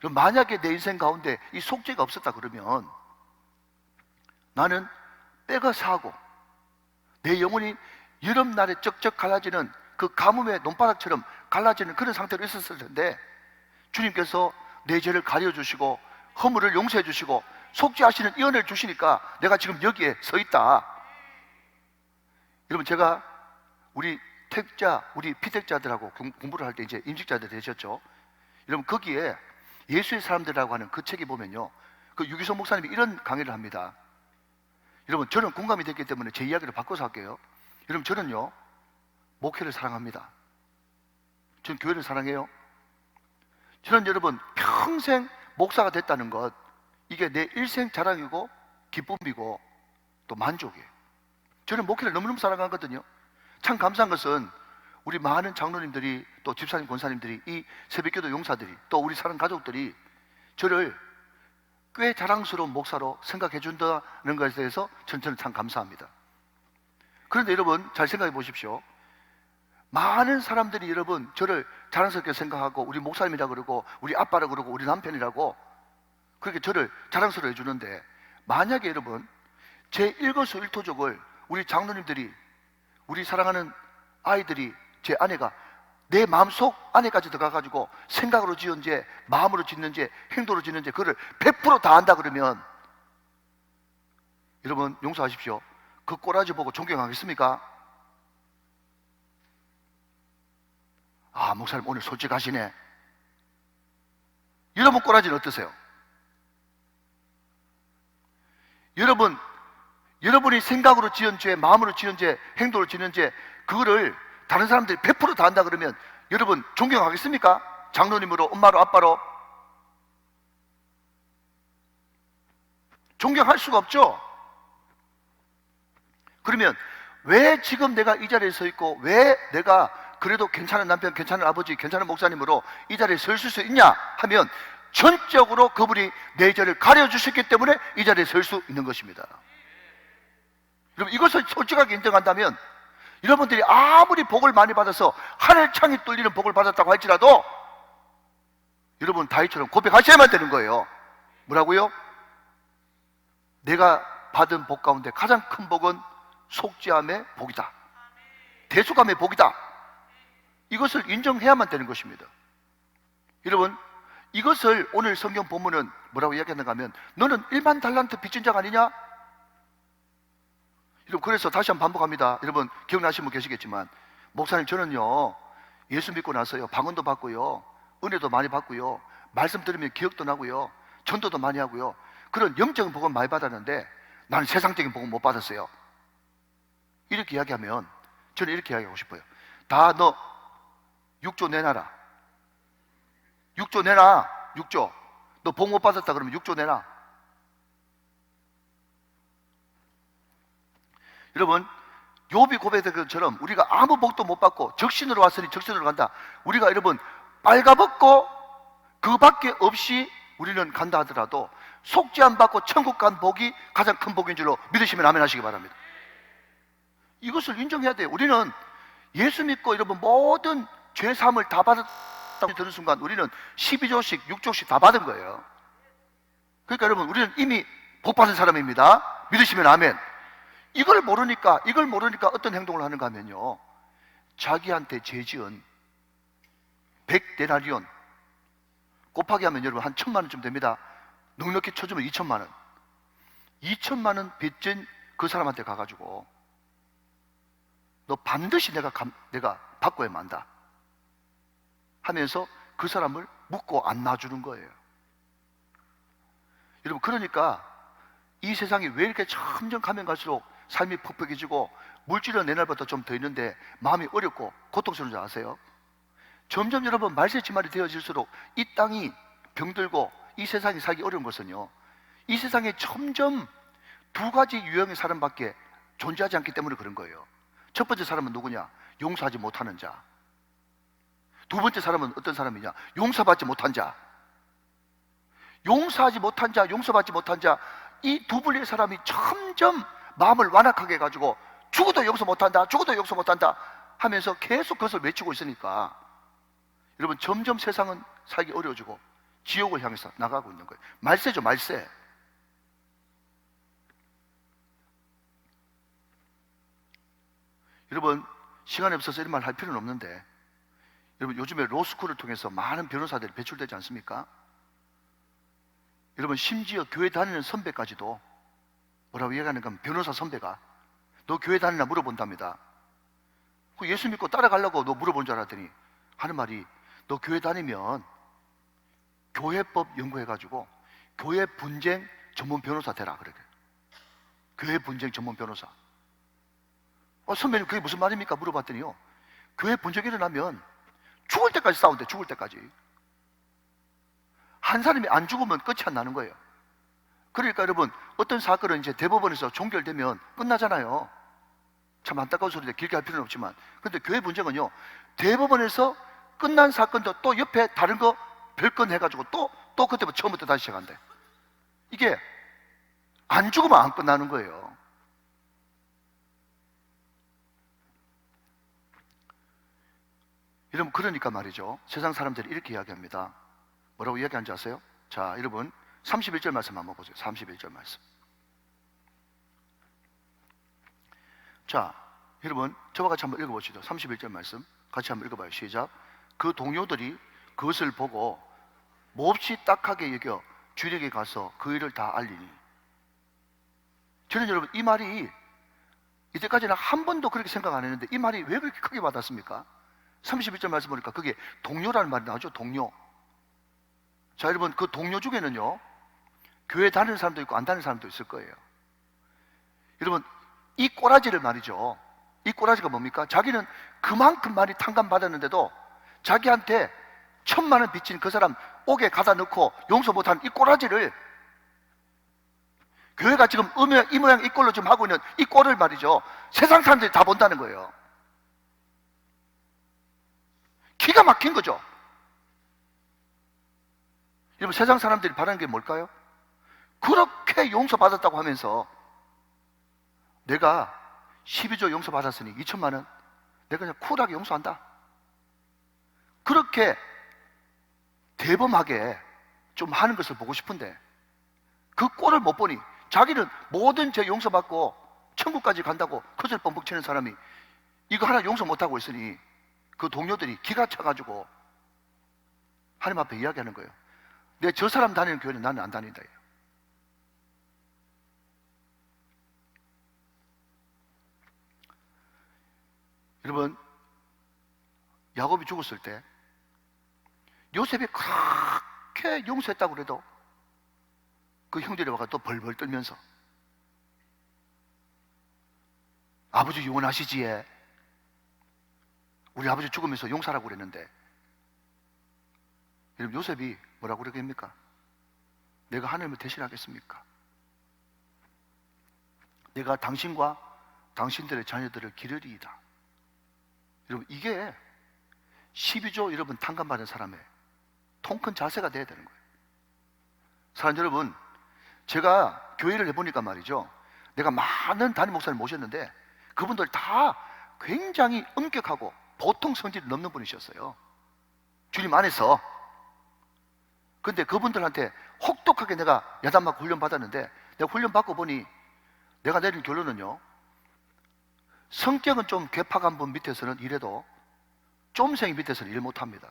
만약에 내 인생 가운데 이 속죄가 없었다 그러면 나는 뼈가 사고 내 영혼이 여름날에 쩍쩍 갈라지는 그 가뭄의 논바닥처럼 갈라지는 그런 상태로 있었을 텐데, 주님께서 내 죄를 가려주시고 허물을 용서해 주시고 속죄하시는 이 은혜를 주시니까 내가 지금 여기에 서 있다. 여러분, 제가 우리 택자, 우리 피택자들하고 공부를 할 때 이제 임직자들 되셨죠. 여러분 거기에 예수의 사람들이라고 하는 그 책에 보면요, 그 유기성 목사님이 이런 강의를 합니다. 여러분 저는 공감이 됐기 때문에 제 이야기를 바꿔서 할게요. 여러분 저는요 목회를 사랑합니다. 저는 교회를 사랑해요. 저는 여러분 평생 목사가 됐다는 것, 이게 내 일생 자랑이고 기쁨이고 또 만족이에요. 저는 목회를 너무너무 사랑하거든요. 참 감사한 것은 우리 많은 장로님들이 또 집사님 권사님들이 이 새벽기도 용사들이 또 우리 사랑 가족들이 저를 꽤 자랑스러운 목사로 생각해 준다는 것에 대해서 저는 참 감사합니다. 그런데 여러분 잘 생각해 보십시오. 많은 사람들이 여러분 저를 자랑스럽게 생각하고 우리 목사님이라 그러고 우리 아빠라 그러고 우리 남편이라고 그렇게 저를 자랑스러워 해주는데, 만약에 여러분 제 일거수일투족을 우리 장로님들이, 우리 사랑하는 아이들이, 제 아내가 내 마음속 안에까지 들어가가지고 생각으로 지은 죄, 마음으로 짓는 죄, 행동으로 짓는 죄, 그거를 100% 다 한다 그러면 여러분 용서하십시오. 그 꼬라지 보고 존경하겠습니까? 아, 목사님 오늘 솔직하시네. 여러분 꼬라지는 어떠세요? 여러분이 생각으로 지은 죄, 마음으로 지은 죄, 행동으로 지은 죄, 그거를 다른 사람들이 100% 다 한다 그러면 여러분 존경하겠습니까? 장로님으로, 엄마로, 아빠로 존경할 수가 없죠. 그러면 왜 지금 내가 이 자리에 서 있고, 왜 내가 그래도 괜찮은 남편, 괜찮은 아버지, 괜찮은 목사님으로 이 자리에 설 수 있냐 하면 전적으로 그분이 내 죄를 가려주셨기 때문에 이 자리에 설 수 있는 것입니다. 여러분 이것을 솔직하게 인정한다면 여러분들이 아무리 복을 많이 받아서 하늘 창이 뚫리는 복을 받았다고 할지라도 여러분 다윗처럼 고백하셔야만 되는 거예요. 뭐라고요? 내가 받은 복 가운데 가장 큰 복은 속죄함의 복이다, 대속함의 복이다. 이것을 인정해야만 되는 것입니다. 여러분 이것을 오늘 성경 본문은 뭐라고 이야기하는가 하면 너는 일반 달란트 빚진 자가 아니냐? 여러분 그래서 다시 한번 반복합니다. 여러분 기억나시는 분 계시겠지만, 목사님 저는요 예수 믿고 나서요 방언도 받고요, 은혜도 많이 받고요, 말씀 들으면 기억도 나고요, 전도도 많이 하고요, 그런 영적인 복은 많이 받았는데 나는 세상적인 복은 못 받았어요. 이렇게 이야기하면 저는 이렇게 이야기하고 싶어요. 다 너 6조 내놔라. 6조 내놔. 6조. 너 복 못 받았다 그러면 6조 내놔. 여러분 욥이 고백한 것처럼 우리가 아무 복도 못 받고 적신으로 왔으니 적신으로 간다. 우리가 여러분 빨가벗고 그 밖에 없이 우리는 간다 하더라도 속죄 안 받고 천국 간 복이 가장 큰 복인 줄로 믿으시면 아멘 하시기 바랍니다. 이것을 인정해야 돼요. 우리는 예수 믿고 여러분 모든 죄 사함을 다 받았다고 드는 순간 우리는 12조씩 6조씩 다 받은 거예요. 그러니까 여러분 우리는 이미 복 받은 사람입니다. 믿으시면 아멘. 이걸 모르니까 어떤 행동을 하는가 하면요, 자기한테 죄 지은 100데나리온 곱하기 하면 여러분 한 1000만 원쯤 됩니다. 넉넉히 쳐주면 2천만 원. 2천만 원 빚진 그 사람한테 가가지고 너 반드시 내가 바꿔야 만다 하면서 그 사람을 묶고 안 놔주는 거예요. 여러분 그러니까 이 세상이 왜 이렇게 점점 가면 갈수록 삶이 퍽퍽해지고 물질은 옛날보다 좀 더 있는데 마음이 어렵고 고통스러운 줄 아세요? 점점 여러분 말세지말이 되어질수록 이 땅이 병들고 이 세상이 살기 어려운 것은요, 이 세상에 점점 두 가지 유형의 사람밖에 존재하지 않기 때문에 그런 거예요. 첫 번째 사람은 누구냐? 용서하지 못하는 자. 두 번째 사람은 어떤 사람이냐? 용서받지 못한 자. 용서하지 못한 자, 용서받지 못한 자, 이 두 분의 사람이 점점 마음을 완악하게 해가지고 죽어도 용서 못한다, 죽어도 용서 못한다 하면서 계속 그것을 외치고 있으니까 여러분 점점 세상은 살기 어려워지고 지옥을 향해서 나가고 있는 거예요. 말세죠, 말세. 여러분 시간이 없어서 이런 말 할 필요는 없는데, 여러분 요즘에 로스쿨을 통해서 많은 변호사들이 배출되지 않습니까? 여러분 심지어 교회 다니는 선배까지도 뭐라고 얘기하는가 하면 변호사 선배가 너 교회 다니나 물어본답니다. 그 예수 믿고 따라가려고 너 물어본 줄 알았더니 하는 말이, 너 교회 다니면 교회법 연구해가지고 교회 분쟁 전문 변호사 되라 그래. 교회 분쟁 전문 변호사. 선배님 그게 무슨 말입니까? 물어봤더니요, 교회 분쟁이 일어나면 죽을 때까지 싸운대. 죽을 때까지. 한 사람이 안 죽으면 끝이 안 나는 거예요. 그러니까 여러분, 어떤 사건은 이제 대법원에서 종결되면 끝나잖아요. 참 안타까운 소리인데 길게 할 필요는 없지만, 근데 교회 분쟁은요, 대법원에서 끝난 사건도 또 옆에 다른 거 별건 해가지고 또 그때부터 처음부터 다시 시작한대. 이게 안 죽으면 안 끝나는 거예요. 여러분, 그러니까 말이죠, 세상 사람들이 이렇게 이야기합니다. 뭐라고 이야기하는지 아세요? 자, 여러분 31절 말씀 한번 보세요. 31절 말씀. 자, 여러분 저와 같이 한번 읽어보시죠. 31절 말씀 같이 한번 읽어봐요. 시작. 그 동료들이 그것을 보고 몹시 딱하게 여겨 주력에 가서 그 일을 다 알리니. 저는 여러분 이 말이 이때까지는 한 번도 그렇게 생각 안 했는데 이 말이 왜 그렇게 크게 와닿습니까? 31절 말씀 보니까 그게 동료라는 말이 나오죠. 동료. 자, 여러분 그 동료 중에는요, 교회 다니는 사람도 있고 안 다니는 사람도 있을 거예요. 여러분 이 꼬라지를 말이죠, 이 꼬라지가 뭡니까? 자기는 그만큼 많이 탕감받았는데도 자기한테 1,000만 원 빚진 그 사람 옥에 가다 넣고 용서 못한 이 꼬라지를, 교회가 지금 이 모양 이 꼴로 지금 하고 있는 이 꼴을 말이죠, 세상 사람들이 다 본다는 거예요. 기가 막힌 거죠. 여러분 세상 사람들이 바라는 게 뭘까요? 그렇게 용서받았다고 하면서 내가 12조 용서받았으니 2,000만 원 내가 그냥 쿨하게 용서한다, 그렇게 대범하게 좀 하는 것을 보고 싶은데 그 꼴을 못 보니 자기는 모든 죄 용서받고 천국까지 간다고 그것을 뻥뻥 치는 사람이 이거 하나 용서 못하고 있으니 그 동료들이 기가 차가지고 하나님 앞에 이야기하는 거예요. 내 저 사람 다니는 교회는 나는 안 다닌다. 여러분 야곱이 죽었을 때 요셉이 그렇게 용서했다고 그래도 그 형들이 와가 또 벌벌 떨면서 아버지 유언하시지에 우리 아버지 죽으면서 용서하라고 그랬는데, 여러분 요셉이 뭐라고 그러겠습니까? 내가 하나님을 대신하겠습니까? 내가 당신과 당신들의 자녀들을 기르리이다. 여러분 이게 12조 여러분 탕감받은 사람의 통큰 자세가 돼야 되는 거예요. 사랑하는 여러분, 제가 교회를 해보니까 말이죠, 내가 많은 담임 목사님 모셨는데 그분들 다 굉장히 엄격하고 보통 성질이 넘는 분이셨어요, 주님 안에서. 근데 그분들한테 혹독하게 내가 야단맞고 훈련 받았는데, 내가 훈련 받고 보니 내가 내린 결론은요, 성격은 좀 괴팍한 분 밑에서는 일해도 쫌생이 밑에서는 일 못합니다.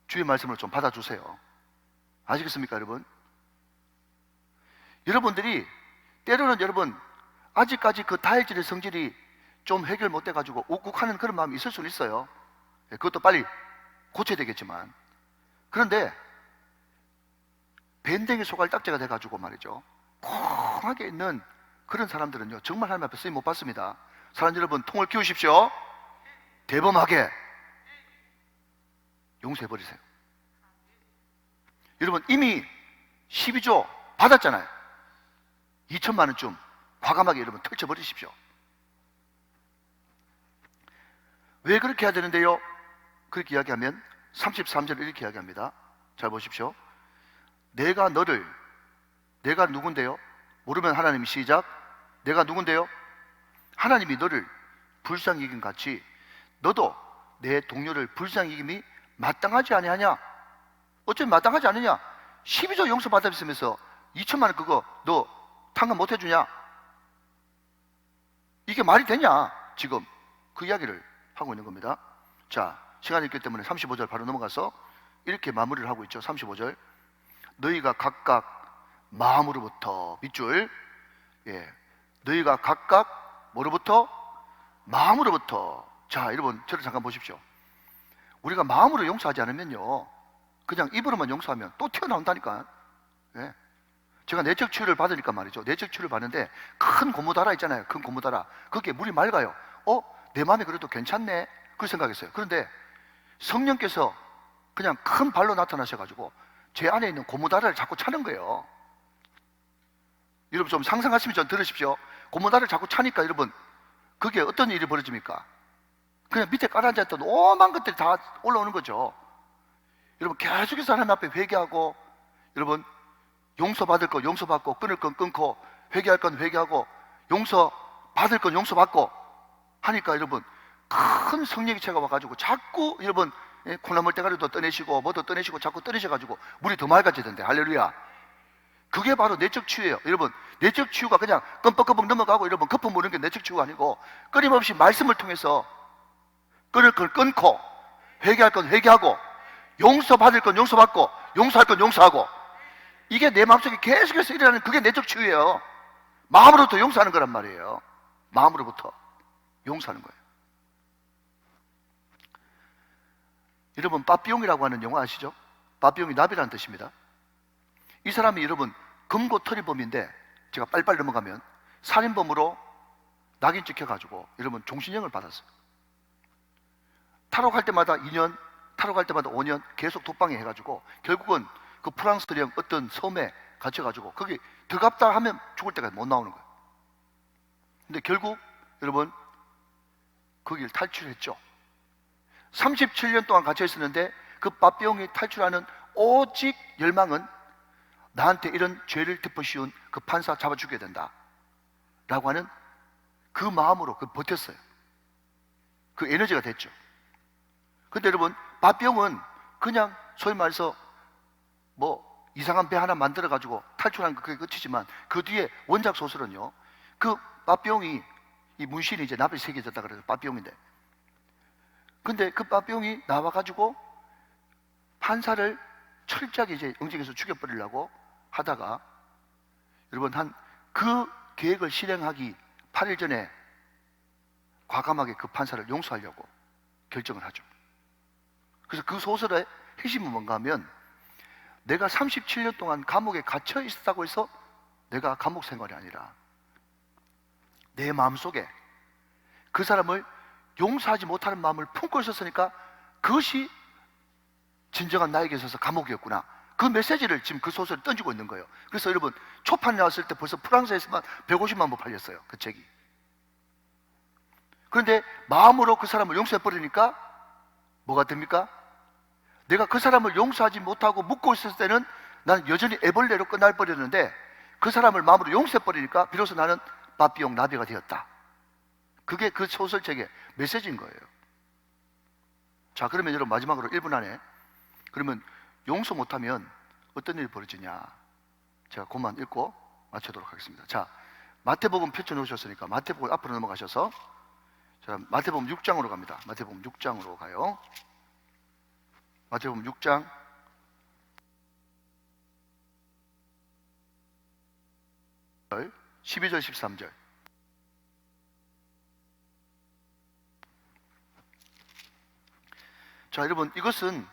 주의 말씀을 좀 받아주세요. 아시겠습니까 여러분? 여러분들이 때로는 여러분 아직까지 그 다혈질의 성질이 좀 해결 못 돼가지고 욱욱하는 그런 마음이 있을 수는 있어요. 그것도 빨리 고쳐야 되겠지만, 그런데 밴댕이 소갈 딱지가 돼가지고 말이죠, 콩하게 있는 그런 사람들은요 정말 하나님 앞에 쓰임 못 받습니다. 사랑하는 여러분, 통을 키우십시오. 대범하게 용서해버리세요. 여러분 이미 12조 받았잖아요. 2,000만 원쯤 과감하게 여러분 펼쳐버리십시오. 왜 그렇게 해야 되는데요? 그렇게 이야기하면 33절을 이렇게 이야기합니다. 잘 보십시오. 내가 누군데요? 모르면 하나님이 시작. 내가 누군데요? 하나님이 너를 불쌍히 여긴 같이 너도 내 동료를 불쌍히 여김이 마땅하지 아니하냐? 어쩌면 마땅하지 않느냐? 12조 용서 받았으면서 2,000만 원 그거 너 탕감 못 해주냐? 이게 말이 되냐? 지금 그 이야기를 하고 있는 겁니다. 자, 시간이 있기 때문에 35절 바로 넘어가서 이렇게 마무리를 하고 있죠. 35절. 너희가 각각 마음으로부터 밑줄, 너희가 각각 뭐로부터? 마음으로부터. 자, 여러분 저를 잠깐 보십시오. 우리가 마음으로 용서하지 않으면요, 그냥 입으로만 용서하면 또 튀어나온다니까. 예. 제가 내적 치유를 받으니까 말이죠. 내적 치유를 받는데 큰 고무다라 있잖아요. 큰 고무다라. 거기에 물이 맑아요. 내 마음이 그래도 괜찮네. 그 생각했어요. 그런데 성령께서 그냥 큰 발로 나타나셔가지고 제 안에 있는 고무다라를 자꾸 차는 거예요. 여러분 좀 상상하시면 좀 들으십시오. 고무다라를 자꾸 차니까 여러분 그게 어떤 일이 벌어집니까? 그냥 밑에 깔아앉았던 오만 것들이 다 올라오는 거죠. 여러분 계속해서 하나님 앞에 회개하고, 여러분 용서받을 거 용서받고, 끊을 건 끊고, 회개할 건 회개하고, 용서받을 건 용서받고 하니까 여러분 큰 성령의 체가 와가지고 자꾸 여러분 콩나물 대가리도 떠내시고 뭐도 떠내시고 자꾸 떠내셔가지고 물이 더 맑아지던데. 할렐루야. 그게 바로 내적 치유예요. 여러분 내적 치유가 그냥 끔뻑끔뻑 넘어가고 여러분 거품 무는 게 내적 치유가 아니고, 끊임없이 말씀을 통해서 끊을 건 끊고, 회개할 건 회개하고, 용서받을 건 용서받고, 용서할 건 용서하고, 이게 내 마음속에 계속해서 일어나는, 그게 내적 치유예요. 마음으로부터 용서하는 거란 말이에요. 마음으로부터 용서하는 거예요. 여러분 빠삐용이라고 하는 영화 아시죠? 빠삐용이 나비라는 뜻입니다. 이 사람이 여러분 금고털이범인데, 제가 빨리빨리 넘어가면 살인범으로 낙인 찍혀가지고 여러분 종신형을 받았어요. 탈옥할 때마다 2년, 탈옥할 때마다 5년 계속 독방에 해가지고 결국은 그 프랑스령 어떤 섬에 갇혀가지고 거기 들어갔다 하면 죽을 때까지 못 나오는 거예요. 근데 결국 여러분 거기를 탈출했죠. 37년 동안 갇혀 있었는데 그 빠삐용이 탈출하는 오직 열망은 나한테 이런 죄를 덮어씌운 그 판사 잡아 죽여야 된다 라고 하는 그 마음으로 버텼어요. 그 에너지가 됐죠. 근데 여러분 빠삐용은 그냥 소위 말해서 뭐 이상한 배 하나 만들어 가지고 탈출한 그게 끝이지만, 그 뒤에 원작 소설은요, 그 빠삐용이, 이 문신이 이제 나비 새겨졌다 그래서 빠삐용인데, 근데 그 빠삐용이 나와 가지고 판사를 철저하게 이제 응징해서 죽여버리려고 하다가 여러분 그 계획을 실행하기 8일 전에 과감하게 그 판사를 용서하려고 결정을 하죠. 그래서 그 소설의 핵심은 뭔가 하면, 내가 37년 동안 감옥에 갇혀 있었다고 해서 내가 감옥 생활이 아니라 내 마음속에 그 사람을 용서하지 못하는 마음을 품고 있었으니까 그것이 진정한 나에게 있어서 감옥이었구나. 그 메시지를 지금 그 소설에 던지고 있는 거예요. 그래서 여러분 초판이 나왔을 때 벌써 프랑스에서만 150만 부 팔렸어요, 그 책이. 그런데 마음으로 그 사람을 용서해버리니까 뭐가 됩니까? 내가 그 사람을 용서하지 못하고 묻고 있었을 때는 나는 여전히 애벌레로 끝날버렸는데, 그 사람을 마음으로 용서해버리니까 비로소 나는 빠삐용 나비가 되었다. 그게 그 소설책의 메시지인 거예요. 자, 그러면 여러분 마지막으로 1분 안에, 그러면 용서 못하면 어떤 일이 벌어지냐, 제가 그만 읽고 마치도록 하겠습니다. 자, 마태복음 펼쳐놓으셨으니까 마태복음 앞으로 넘어가셔서, 자, 마태복음 6장으로 갑니다. 마태복음 6장으로 가요. 마태복음 6장 12절 13절. 자, 여러분 이것은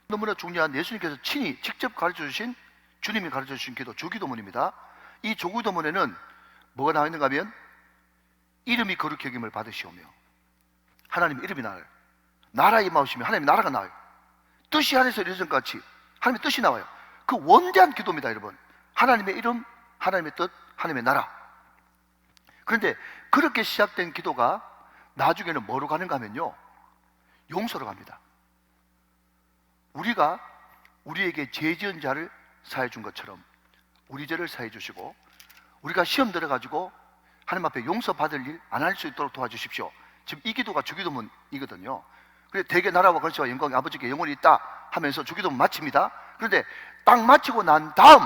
너무나 중요한, 예수님께서 친히 직접 가르쳐주신, 주님이 가르쳐주신 기도, 주기도문입니다. 이 주기도문에는 뭐가 나와 있는가 하면, 이름이 거룩히 여김을 받으시오며, 하나님 이름이 나와요. 나라의 마으시며 하나님의 나라가 나와요. 뜻이 하늘에서 이루어진 것 같이 하나님의 뜻이 나와요. 그 원대한 기도입니다, 여러분. 하나님의 이름, 하나님의 뜻, 하나님의 나라. 그런데 그렇게 시작된 기도가 나중에는 뭐로 가는가 하면요, 용서로 갑니다. 우리가 우리에게 죄 지은 자를 사해 준 것처럼 우리 죄를 사해 주시고, 우리가 시험 들어가지고 하나님 앞에 용서받을 일 안 할 수 있도록 도와주십시오. 지금 이 기도가 주기도문이거든요. 그래, 대개 나라와 권세와 영광이 아버지께 영원히 있다 하면서 주기도문 마칩니다. 그런데 딱 마치고 난 다음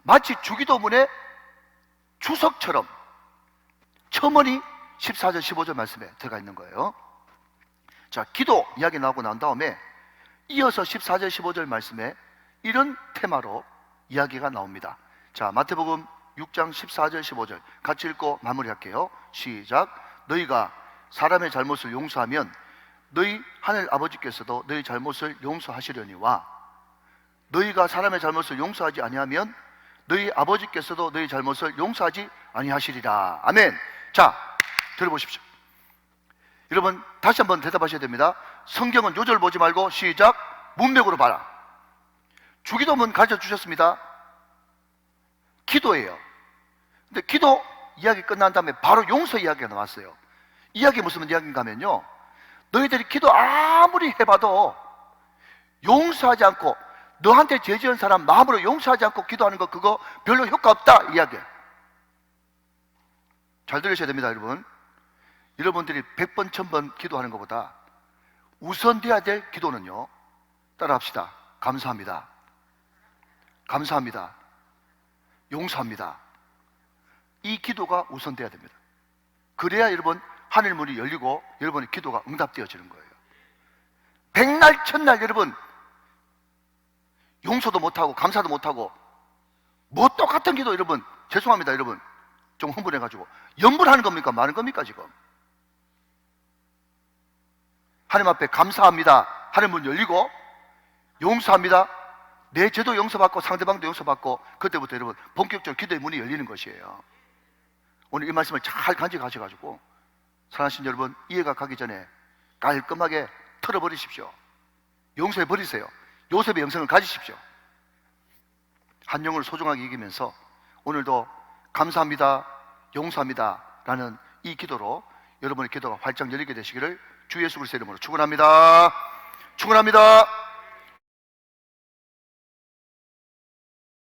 마치 주기도문의 주석처럼 첨언이 14절 15절 말씀에 들어가 있는 거예요. 자, 기도 이야기 나오고 난 다음에 이어서 14절 15절 말씀에 이런 테마로 이야기가 나옵니다. 자, 마태복음 6장 14절 15절 같이 읽고 마무리할게요. 시작. 너희가 사람의 잘못을 용서하면 너희 하늘 아버지께서도 너희 잘못을 용서하시려니와 너희가 사람의 잘못을 용서하지 아니하면 너희 아버지께서도 너희 잘못을 용서하지 아니하시리라. 아멘. 자, 들어보십시오. 여러분 다시 한번 대답하셔야 됩니다. 성경은 요절 보지 말고 시작. 문맥으로 봐라. 주기도문 가르쳐 주셨습니다. 기도예요. 근데 기도 이야기 끝난 다음에 바로 용서 이야기가 나왔어요. 이야기 무슨 이야기인가 하면요, 너희들이 기도 아무리 해봐도 용서하지 않고 너한테 죄 지은 사람 마음으로 용서하지 않고 기도하는 거 그거 별로 효과 없다 이야기예요. 잘 들으셔야 됩니다. 여러분, 여러분들이 100번 1000번 기도하는 것보다 우선돼야 될 기도는요, 따라합시다. 감사합니다, 감사합니다, 용서합니다. 이 기도가 우선돼야 됩니다. 그래야 여러분 하늘문이 열리고 여러분의 기도가 응답되어지는 거예요. 백날 첫날 여러분 용서도 못하고 감사도 못하고 뭐 똑같은 기도 여러분, 죄송합니다 여러분, 좀 흥분해가지고 염불하는 겁니까 많은 겁니까? 지금 하나님 앞에 감사합니다 하늘 문 열리고 용서합니다, 내 죄도 용서받고 상대방도 용서받고 그때부터 여러분 본격적으로 기도의 문이 열리는 것이에요. 오늘 이 말씀을 잘 간직하셔가지고 사랑하신 여러분, 이해가 가기 전에 깔끔하게 털어버리십시오. 용서해버리세요. 요셉의 영성을 가지십시오. 한 영혼을 소중하게 이기면서 오늘도 감사합니다, 용서합니다 라는 이 기도로 여러분의 기도가 활짝 열리게 되시기를 주 예수 그리스도의 이름으로 축원합니다. 축원합니다.